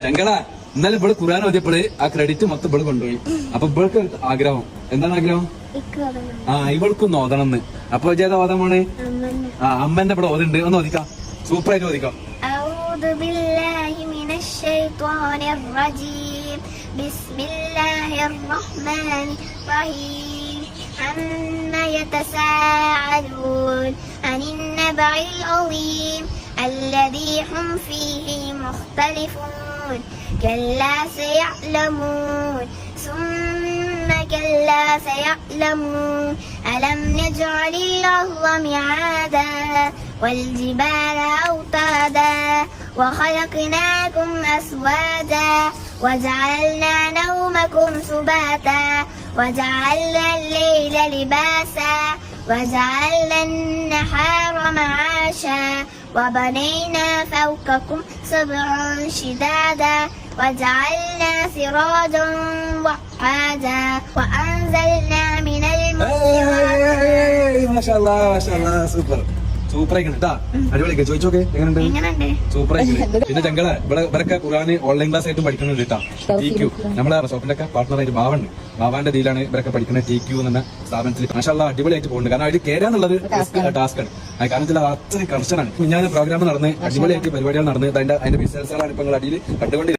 ചെങ്കള ഇന്നലെ ഇവിടെ ഖുർആൻ ഓതിയപ്പോഴ് ആ ക്രെഡിറ്റ് മൊത്തം ഇവിടെ കൊണ്ടുപോയി. അപ്പൊ ഇവൾക്ക് ആഗ്രഹം എന്താണ് ആഗ്രഹം? ഇവൾക്കൊന്ന് ഓതണം എന്ന്. അപ്പൊ ചേതാ ഓതാൻ പോണേ? അമ്മന്റെ ഇവിടെ ഓതുണ്ട്. ഒന്ന് ഓദിക്കാം, സൂപ്പറായിട്ട് ഓദിക്കാം. عما يتساءلون عن النبأ العظيم الذي هم فيه مختلفون كلا سيعلمون ثم كلا سيعلمون ألم نجعل الأرض مهادا والجبال أوتادا وخلقناكم أزواجا وجعلنا نومكم سباتا وجعلنا الليل لباسا وجعلنا النهار معاشا وبنينا فوقكم سبعا شدادا وجعلنا سراجا وحاجا وأنزلنا من المعصرات. ما شاء الله ما شاء الله സൂപ്പർ സൂപ്പറായിക്കണ് കേട്ടാ. അടിപൊളിയൊക്കെ ചോദിച്ചോക്കെ എങ്ങനെയുണ്ട്? സൂപ്പറായിക്കണ്. പിന്നെ ചങ്കള ഇവരൊക്കെ ഖുർആന് ഓൺലൈൻ ക്ലാസ് ആയിട്ടും പഠിക്കുന്നുണ്ട് കേട്ടാ. TQ നമ്മളെ റിസോർട്ടിന്റെ ഒക്കെ പാർട്ണറായിട്ട് ബാവണ്ട്. ബാവാന്റെ ഇതിലാണ് ഇവരൊക്കെ പഠിക്കുന്നത്. TQ എന്ന സ്ഥാപനത്തിൽ മാഷാ അല്ലാഹ് അടിപൊളിയായിട്ട് പോകുന്നുണ്ട്. കാരണം അതിൽ കയറാന്നുള്ളത് ടാസ്ക്കാണ്. കാരണം ചില അത്രയും കർശനാണ്. ഞാൻ പ്രോഗ്രാം നടന്ന് അടിപൊളിയായിട്ട് പരിപാടികൾ നടന്ന് അതിന്റെ ബിസിനസ്സുകളാണ് ഇപ്പൊ നിങ്ങൾ അടിയിൽ കണ്ടുകൊണ്ട്